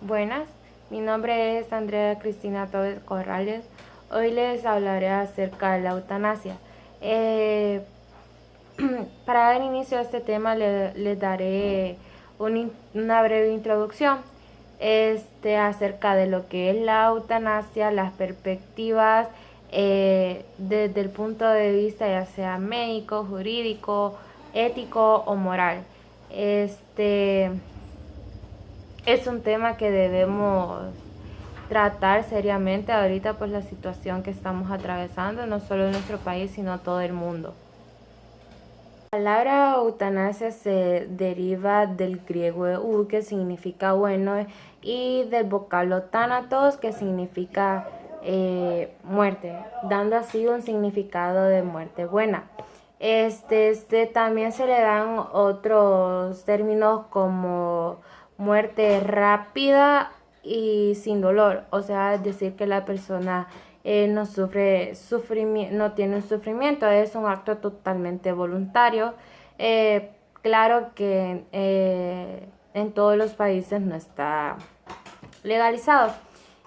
Buenas, mi nombre es Andrea Cristina Torres Corrales. Hoy les hablaré acerca de la eutanasia. Eh, para dar inicio a este tema les daré una breve introducción acerca de lo que es la eutanasia, las perspectivas desde el punto de vista ya sea médico, jurídico, ético o moral. Este es un tema que debemos tratar seriamente ahorita, pues la situación que estamos atravesando, no solo en nuestro país, sino todo el mundo. La palabra eutanasia se deriva del griego eu, que significa bueno, y del vocablo thanatos, que significa muerte, dando así un significado de muerte buena. También se le dan otros términos como muerte rápida y sin dolor, o sea, es decir que la persona no sufre sufrimiento, no tiene un sufrimiento, es un acto totalmente voluntario. Claro que en todos los países no está legalizado.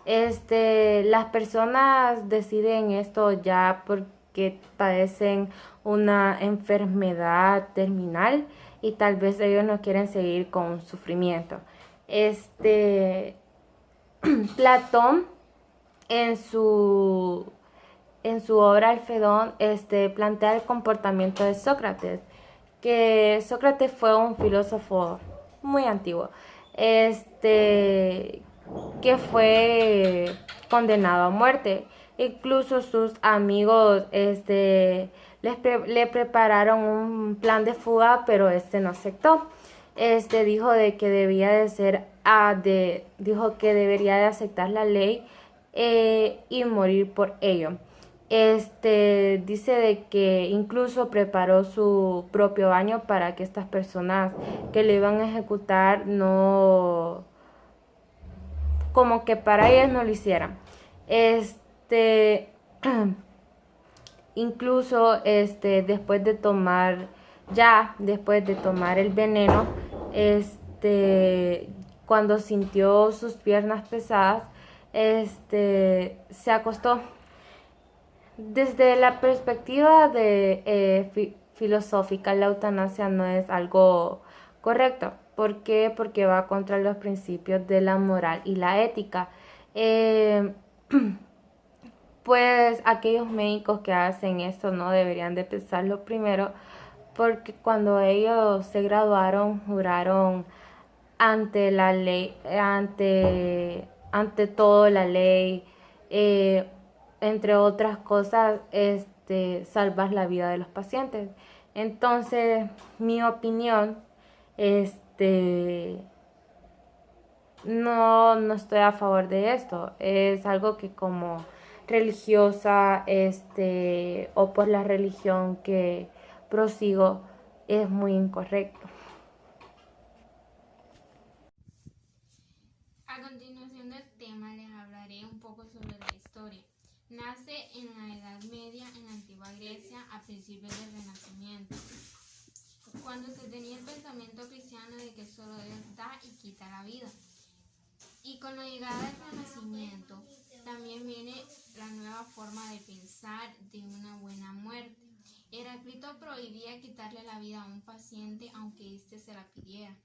Las personas deciden esto ya porque padecen una enfermedad terminal y tal vez ellos no quieren seguir con sufrimiento. Platón en su obra El Fedón plantea el comportamiento de Sócrates, que Sócrates fue un filósofo muy antiguo, que fue condenado a muerte. Incluso sus amigos le prepararon un plan de fuga, pero no aceptó. Dijo de que debía de ser dijo que debería de aceptar la ley y morir por ello. Dice de que incluso preparó su propio baño para que estas personas que le iban a ejecutar no, como que para ellas no lo hicieran. Este, incluso después de tomar el veneno, cuando sintió sus piernas pesadas, se acostó. Desde la perspectiva filosófica, la eutanasia no es algo correcto. ¿Por qué? Porque va contra los principios de la moral y la ética. Eh, pues aquellos médicos que hacen esto no deberían de pensarlo primero, porque cuando ellos se graduaron juraron ante la ley, ante todo la ley, eh, entre otras cosas, salvar la vida de los pacientes. Entonces, mi opinión, este, no estoy a favor de esto. Es algo que como religiosa, o por la religión que prosigo, es muy incorrecto. A continuación del tema les hablaré un poco sobre la historia. Nace en la Edad Media en la antigua Grecia a principios del Renacimiento, cuando se tenía el pensamiento cristiano de que solo Dios da y quita la vida. Y con la llegada del Renacimiento también viene la nueva forma de pensar de una buena muerte. Heráclito prohibía quitarle la vida a un paciente aunque éste se la pidiera,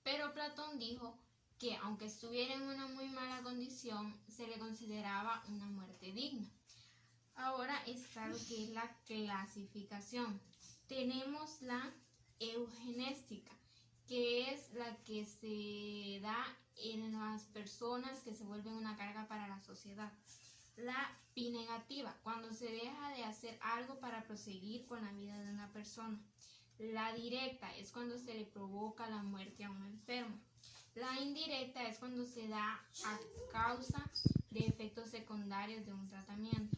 pero Platón dijo que aunque estuviera en una muy mala condición, se le consideraba una muerte digna. Ahora está lo que es la clasificación. Tenemos la eugenéstica, que es la que se da en las personas que se vuelven una carga para la sociedad. La binegativa, cuando se deja de hacer algo para proseguir con la vida de una persona. La directa es cuando se le provoca la muerte a un enfermo. La indirecta es cuando se da a causa de efectos secundarios de un tratamiento.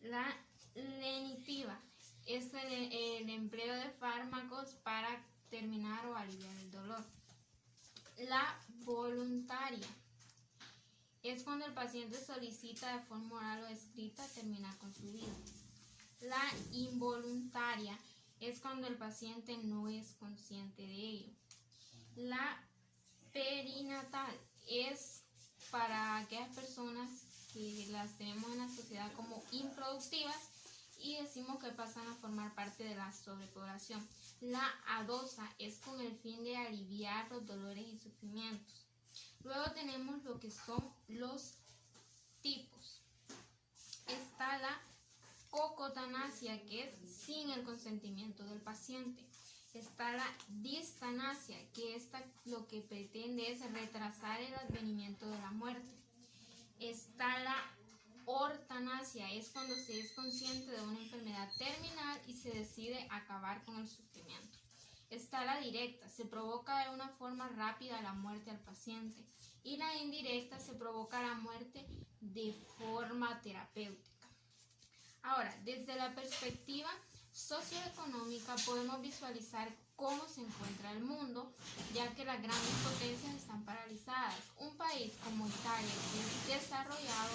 La lenitiva es el empleo de fármacos para terminar o aliviar el dolor. La voluntaria es cuando el paciente solicita de forma oral o escrita terminar con su vida. La involuntaria es cuando el paciente no es consciente de ello. La perinatal es para aquellas personas que las tenemos en la sociedad como improductivas y decimos que pasan a formar parte de la sobrepoblación. La adosa es con el fin de aliviar los dolores y sufrimientos. Luego tenemos lo que son los tipos. Está la cocotanasia, que es sin el consentimiento del paciente. Está la distanasia, que esta lo que pretende es retrasar el advenimiento de la muerte. Está la ortanasia, es cuando se es consciente de una enfermedad terminal y se decide acabar con el sufrimiento. Está la directa, se provoca de una forma rápida la muerte al paciente. Y la indirecta, se provoca la muerte de forma terapéutica. Ahora, desde la perspectiva socioeconómica podemos visualizar cómo se encuentra el mundo, ya que las grandes potencias están paralizadas. Un país como Italia, que es desarrollado,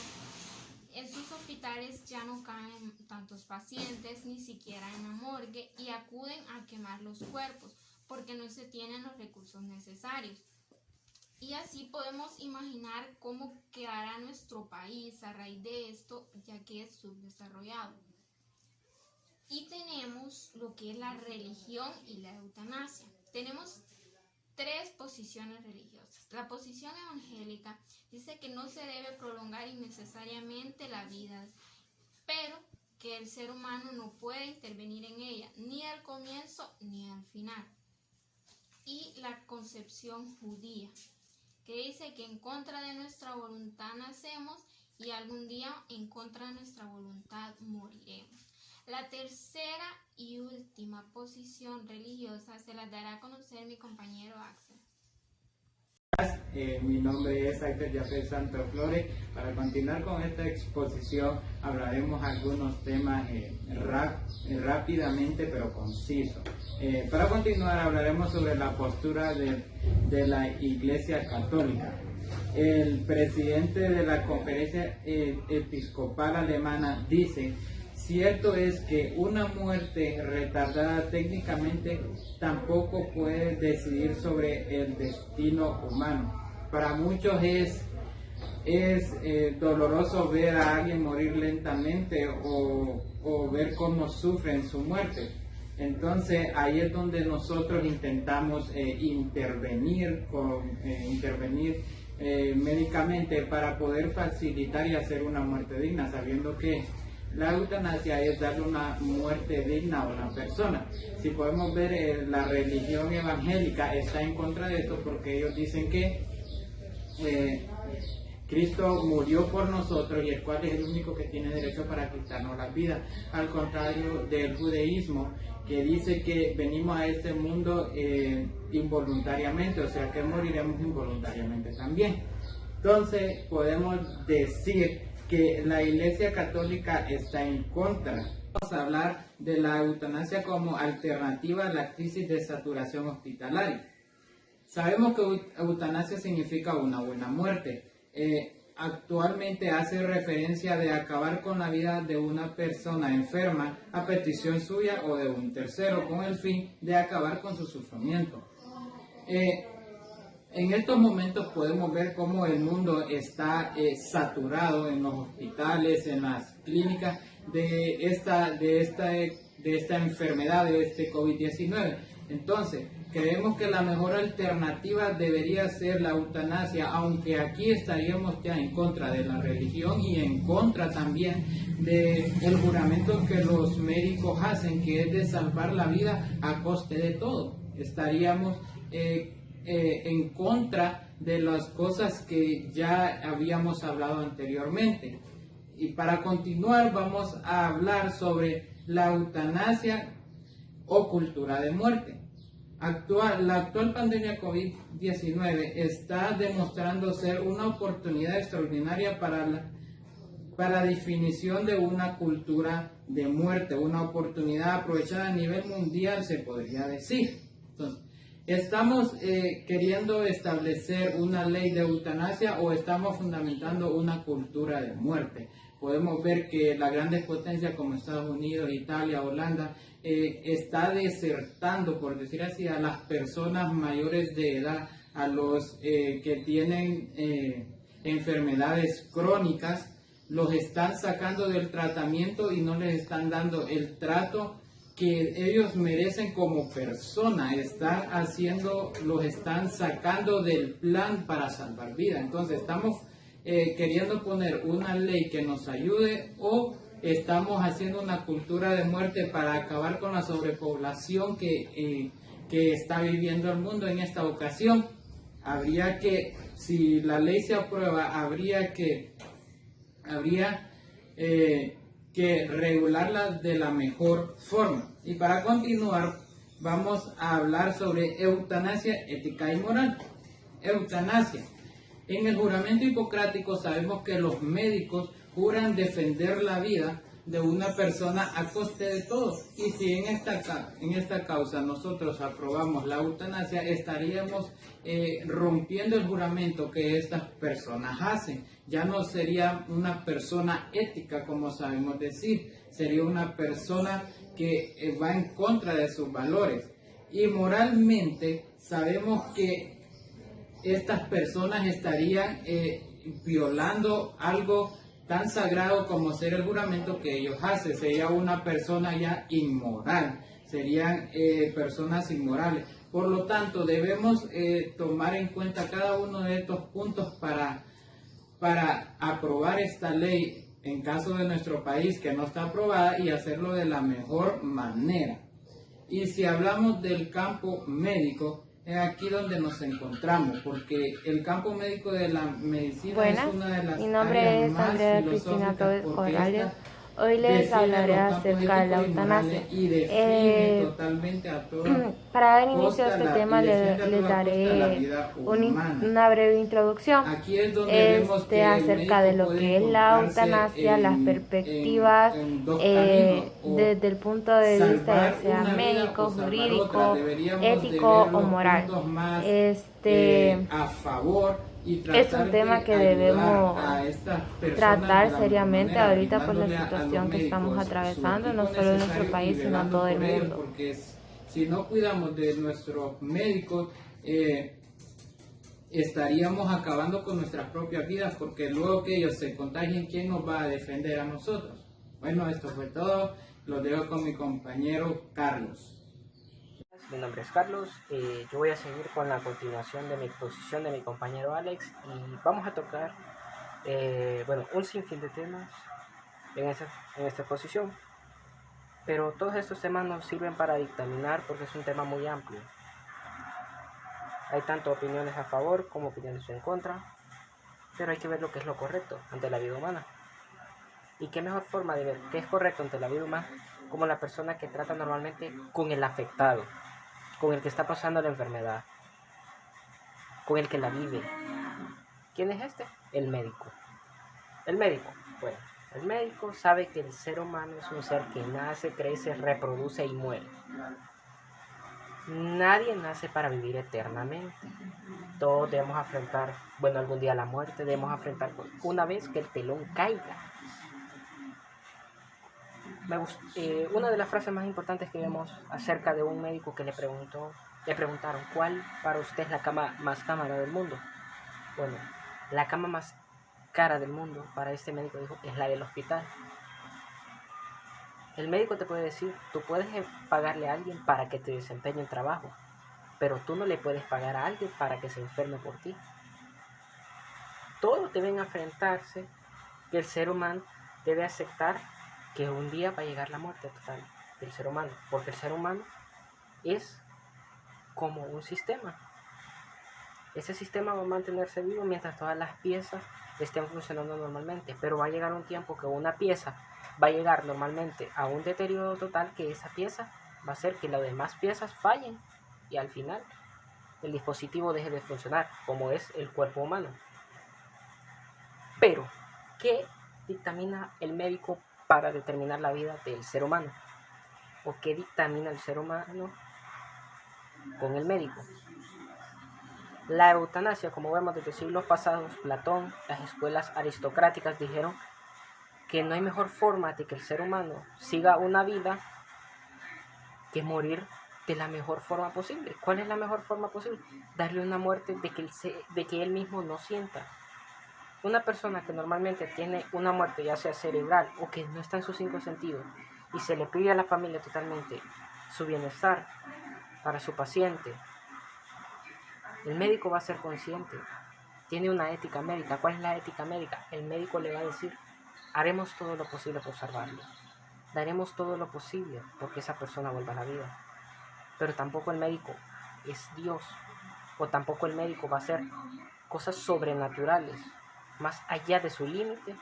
en sus hospitales ya no caben tantos pacientes, ni siquiera en la morgue, y acuden a quemar los cuerpos porque no se tienen los recursos necesarios. Y así podemos imaginar cómo quedará nuestro país a raíz de esto, ya que es subdesarrollado. Y tenemos lo que es la religión y la eutanasia. Tenemos tres posiciones religiosas. La posición evangélica dice que no se debe prolongar innecesariamente la vida, pero que el ser humano no puede intervenir en ella, ni al comienzo ni al final. Y la concepción judía, que dice que en contra de nuestra voluntad nacemos y algún día en contra de nuestra voluntad moriremos. La tercera y última posición religiosa se la dará a conocer mi compañero Axel. Mi nombre es Axel Jafet Santos Flores. Para continuar con esta exposición hablaremos algunos temas rápidamente pero conciso. Para continuar hablaremos sobre la postura de la Iglesia Católica. El presidente de la Conferencia Episcopal Alemana dice: cierto es que una muerte retardada técnicamente tampoco puede decidir sobre el destino humano. Para muchos es doloroso ver a alguien morir lentamente o ver cómo sufren su muerte. Entonces ahí es donde nosotros intentamos intervenir médicamente para poder facilitar y hacer una muerte digna, sabiendo que la eutanasia es darle una muerte digna a una persona. Si podemos ver, la religión evangélica está en contra de esto porque ellos dicen que Cristo murió por nosotros y el cual es el único que tiene derecho para quitarnos la vida, al contrario del judaísmo, que dice que venimos a este mundo involuntariamente, o sea que moriremos involuntariamente también. Entonces podemos decir que la Iglesia Católica está en contra. Vamos a hablar de la eutanasia como alternativa a la crisis de saturación hospitalaria. Sabemos que eutanasia significa una buena muerte. Actualmente hace referencia de acabar con la vida de una persona enferma a petición suya o de un tercero con el fin de acabar con su sufrimiento. En estos momentos podemos ver cómo el mundo está saturado en los hospitales, en las clínicas de esta enfermedad, de este COVID-19. Entonces, creemos que la mejor alternativa debería ser la eutanasia, aunque aquí estaríamos ya en contra de la religión y en contra también del juramento que los médicos hacen, que es de salvar la vida a coste de todo. Estaríamos en contra de las cosas que ya habíamos hablado anteriormente. Y para continuar vamos a hablar sobre la eutanasia o cultura de muerte. La actual pandemia COVID-19 está demostrando ser una oportunidad extraordinaria para la definición de una cultura de muerte, una oportunidad aprovechada a nivel mundial, se podría decir. Entonces, ¿estamos queriendo establecer una ley de eutanasia o estamos fundamentando una cultura de muerte? podemos ver que las grandes potencias como Estados Unidos, Italia, Holanda, está desertando, por decir así, a las personas mayores de edad, a los que tienen enfermedades crónicas, los están sacando del tratamiento y no les están dando el trato que ellos merecen como persona. Los están sacando del plan para salvar vidas. Entonces estamos queriendo poner una ley que nos ayude, o estamos haciendo una cultura de muerte para acabar con la sobrepoblación que está viviendo el mundo en esta ocasión. Si la ley se aprueba, habría que regularla de la mejor forma. Y para continuar, vamos a hablar sobre eutanasia ética y moral. Eutanasia. En el juramento hipocrático sabemos que los médicos juran defender la vida de una persona a coste de todo. Y si en esta causa nosotros aprobamos la eutanasia, estaríamos rompiendo el juramento que estas personas hacen. Ya no sería una persona ética, como sabemos decir, sería una persona que va en contra de sus valores. Y moralmente sabemos que estas personas estarían violando algo tan sagrado como ser el juramento que ellos hacen. Sería una persona ya inmoral, serían personas inmorales. Por lo tanto, debemos tomar en cuenta cada uno de estos puntos para aprobar esta ley en caso de nuestro país que no está aprobada, y hacerlo de la mejor manera. Y si hablamos del campo médico, es aquí donde nos encontramos, porque el campo médico de la medicina es una de las mi nombre áreas es más Andrea Cristina filosóficas, Corrales. esta Hoy les define hablaré los campos acerca de la éticos y morales eutanasia. y define totalmente a toda Para dar inicio a costa este tema, y defiende a les toda costa la daré vida humana. una breve introducción Aquí es donde vemos que el acerca de médico lo puede que es la encontrarse eutanasia, las perspectivas en dos caminos, o desde el punto de vista salvar ya sea una vida médico, o salvar jurídico, otra. Deberíamos de ético ver o los moral. puntos más a favor, y Es un tema que debemos tratar seriamente ahorita por la situación que estamos atravesando, no solo en nuestro país, sino en todo el mundo. Porque si no cuidamos de nuestros médicos, estaríamos acabando con nuestras propias vidas, porque luego que ellos se contagien, ¿quién nos va a defender a nosotros? Bueno, esto fue todo. Lo dejo con mi compañero Carlos. Mi nombre es Carlos, yo voy a seguir con la continuación de mi exposición de mi compañero Alex, y vamos a tocar un sinfín de temas en esta exposición, pero todos estos temas nos sirven para dictaminar porque es un tema muy amplio. Hay tanto opiniones a favor como opiniones en contra, pero hay que ver lo que es lo correcto ante la vida humana. ¿Y qué mejor forma de ver qué es correcto ante la vida humana como la persona que trata normalmente con el afectado, con el que está pasando la enfermedad, con el que la vive? ¿Quién es este? El médico. El médico sabe que el ser humano es un ser que nace, crece, reproduce y muere. Nadie nace para vivir eternamente. Todos debemos afrontar, algún día la muerte, debemos afrontar una vez que el telón caiga. Una de las frases más importantes que vemos acerca de un médico que le preguntaron ¿cuál para usted es la cama más cara del mundo? Bueno, la cama más cara del mundo para este médico, dijo, es la del hospital. El médico te puede decir, tú puedes pagarle a alguien para que te desempeñe el trabajo, pero tú no le puedes pagar a alguien para que se enferme por ti. Todos deben enfrentarse que el ser humano debe aceptar que un día va a llegar la muerte total del ser humano, porque el ser humano es como un sistema. Ese sistema va a mantenerse vivo mientras todas las piezas estén funcionando normalmente, pero va a llegar un tiempo que una pieza va a llegar normalmente a un deterioro total, que esa pieza va a hacer que las demás piezas fallen y al final el dispositivo deje de funcionar, como es el cuerpo humano. Pero, ¿qué dictamina el médico para determinar la vida del ser humano? ¿O qué dictamina el ser humano con el médico? La eutanasia, como vemos desde siglos pasados, Platón, las escuelas aristocráticas dijeron que no hay mejor forma de que el ser humano siga una vida que morir de la mejor forma posible. ¿Cuál es la mejor forma posible? Darle una muerte de que él mismo no sienta. Una persona que normalmente tiene una muerte ya sea cerebral o que no está en sus 5 sentidos y se le pide a la familia totalmente su bienestar para su paciente, el médico va a ser consciente. Tiene una ética médica. ¿Cuál es la ética médica? El médico le va a decir: haremos todo lo posible por salvarlo. Daremos todo lo posible porque esa persona vuelva a la vida. Pero tampoco el médico es Dios, o tampoco el médico va a hacer cosas sobrenaturales más allá de su límite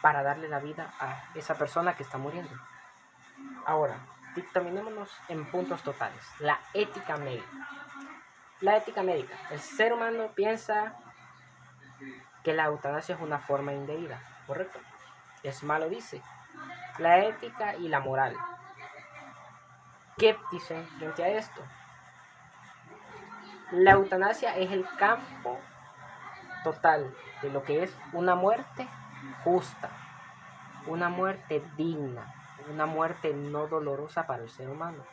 para darle la vida a esa persona que está muriendo. Ahora, dictaminémonos en puntos totales. La ética médica. La ética médica. El ser humano piensa que la eutanasia es una forma indebida, ¿correcto? Es malo, dice. La ética y la moral. ¿Qué dicen frente a esto? La eutanasia es el campo total de lo que es una muerte justa, una muerte digna, una muerte no dolorosa para el ser humano.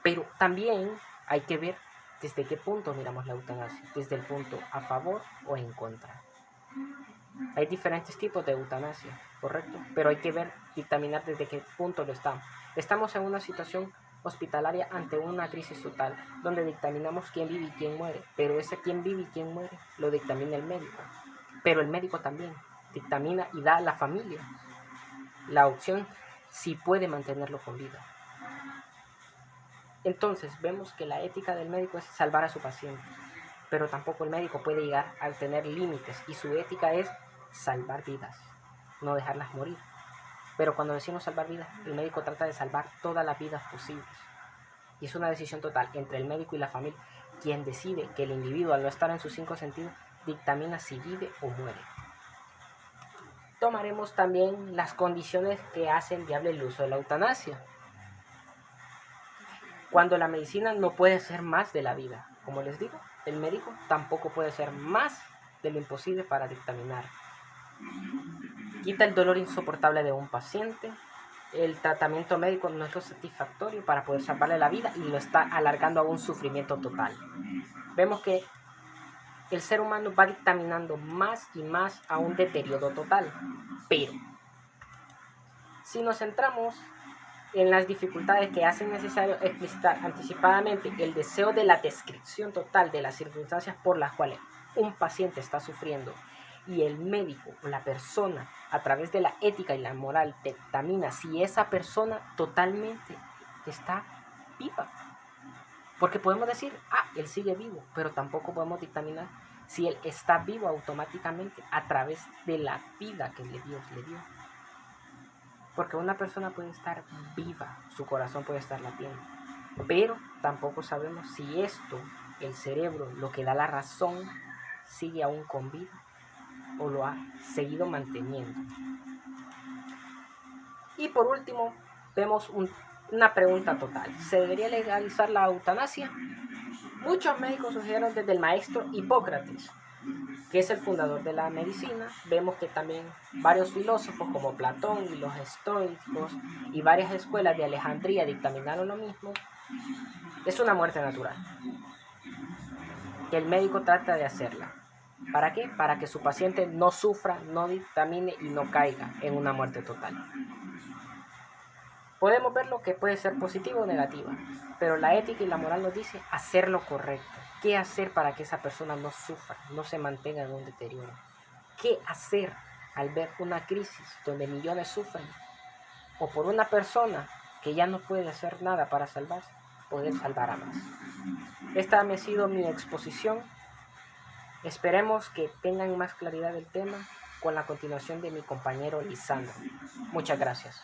Pero también hay que ver desde qué punto miramos la eutanasia, desde el punto a favor o en contra. Hay diferentes tipos de eutanasia, ¿correcto? Pero hay que ver, dictaminar desde qué punto lo estamos. Estamos en una situación hospitalaria ante una crisis total, donde dictaminamos quién vive y quién muere, pero ese quién vive y quién muere lo dictamina el médico, pero el médico también dictamina y da a la familia la opción si puede mantenerlo con vida. Entonces vemos que la ética del médico es salvar a su paciente, pero tampoco el médico puede llegar a tener límites, y su ética es salvar vidas, no dejarlas morir. Pero cuando decimos salvar vidas, el médico trata de salvar todas las vidas posibles. Y es una decisión total entre el médico y la familia, quien decide que el individuo, al no estar en sus 5 sentidos, dictamina si vive o muere. Tomaremos también las condiciones que hacen viable el uso de la eutanasia. Cuando la medicina no puede hacer más de la vida, como les digo, el médico tampoco puede hacer más de lo imposible para dictaminar. Quita el dolor insoportable de un paciente. El tratamiento médico no es lo satisfactorio para poder salvarle la vida y lo está alargando a un sufrimiento total. Vemos que el ser humano va dictaminando más y más a un deterioro total. Pero si nos centramos en las dificultades que hacen necesario explicitar anticipadamente el deseo de la descripción total de las circunstancias por las cuales un paciente está sufriendo, y el médico o la persona a través de la ética y la moral dictamina si esa persona totalmente está viva. Porque podemos decir, él sigue vivo, pero tampoco podemos dictaminar si él está vivo automáticamente a través de la vida que Dios le dio. Porque una persona puede estar viva, su corazón puede estar latiendo, pero tampoco sabemos si esto, el cerebro, lo que da la razón, sigue aún con vida o lo ha seguido manteniendo. Y por último, vemos una pregunta total. ¿Se debería legalizar la eutanasia? Muchos médicos sugirieron desde el maestro Hipócrates, que es el fundador de la medicina. Vemos que también varios filósofos como Platón y los estoicos y varias escuelas de Alejandría dictaminaron lo mismo. Es una muerte natural, que el médico trata de hacerla. ¿Para qué? Para que su paciente no sufra, no dictamine y no caiga en una muerte total. Podemos ver lo que puede ser positivo o negativa, pero la ética y la moral nos dice hacer lo correcto. ¿Qué hacer para que esa persona no sufra, no se mantenga en un deterioro? ¿Qué hacer al ver una crisis donde millones sufren? O por una persona que ya no puede hacer nada para salvarse, poder salvar a más. Esta ha sido mi exposición. Esperemos que tengan más claridad del tema con la continuación de mi compañero Lisandro. Muchas gracias.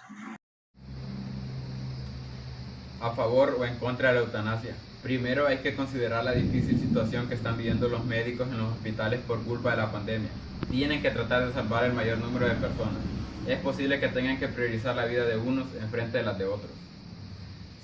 A favor o en contra de la eutanasia. Primero hay que considerar la difícil situación que están viviendo los médicos en los hospitales por culpa de la pandemia. Tienen que tratar de salvar el mayor número de personas. Es posible que tengan que priorizar la vida de unos en frente de las de otros.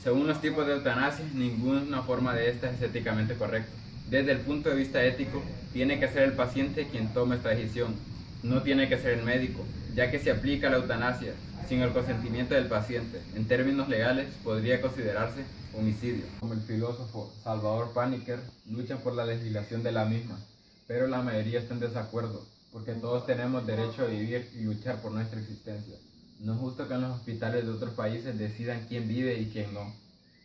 Según los tipos de eutanasia, ninguna forma de esta es éticamente correcta. Desde el punto de vista ético, tiene que ser el paciente quien tome esta decisión. No tiene que ser el médico. ya que se aplica la eutanasia sin el consentimiento del paciente. En términos legales, podría considerarse homicidio. Como el filósofo Salvador Paniker, luchan por la legislación de la misma, pero la mayoría está en desacuerdo, porque todos tenemos derecho a vivir y luchar por nuestra existencia. No es justo que en los hospitales de otros países decidan quién vive y quién no.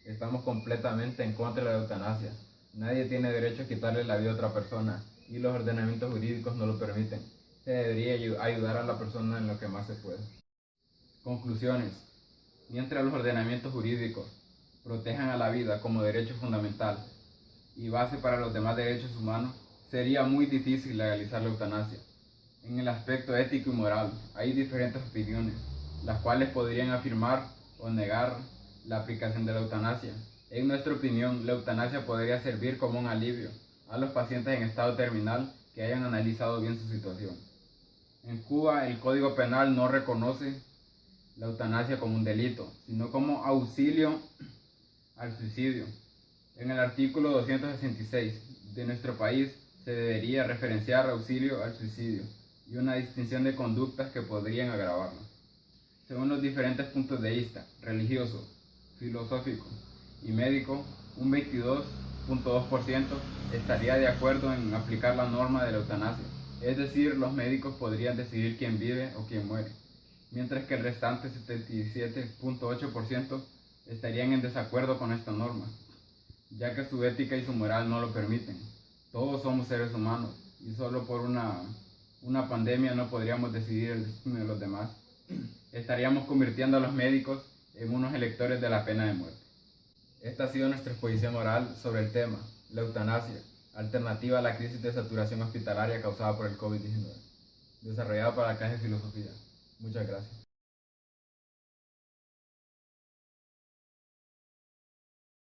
Estamos completamente en contra de la eutanasia. Nadie tiene derecho a quitarle la vida a otra persona, y los ordenamientos jurídicos no lo permiten. Se debería ayudar a la persona en lo que más se pueda. Conclusiones. Mientras los ordenamientos jurídicos protejan a la vida como derecho fundamental y base para los demás derechos humanos, sería muy difícil legalizar la eutanasia. En el aspecto ético y moral, hay diferentes opiniones, las cuales podrían afirmar o negar la aplicación de la eutanasia. En nuestra opinión, la eutanasia podría servir como un alivio a los pacientes en estado terminal que hayan analizado bien su situación. En Cuba, el Código Penal no reconoce la eutanasia como un delito, sino como auxilio al suicidio. En el artículo 266 de nuestro país se debería referenciar auxilio al suicidio y una distinción de conductas que podrían agravarlo. Según los diferentes puntos de vista, religioso, filosófico y médico, un 22.2% estaría de acuerdo en aplicar la norma de la eutanasia, es decir, los médicos podrían decidir quién vive o quién muere, mientras que el restante 77.8% estarían en desacuerdo con esta norma, ya que su ética y su moral no lo permiten. Todos somos seres humanos y solo por una pandemia no podríamos decidir el destino de los demás. Estaríamos convirtiendo a los médicos en unos electores de la pena de muerte. Esta ha sido nuestra exposición oral sobre el tema, la eutanasia, alternativa a la crisis de saturación hospitalaria causada por el COVID-19, desarrollada para la clase de filosofía. Muchas gracias.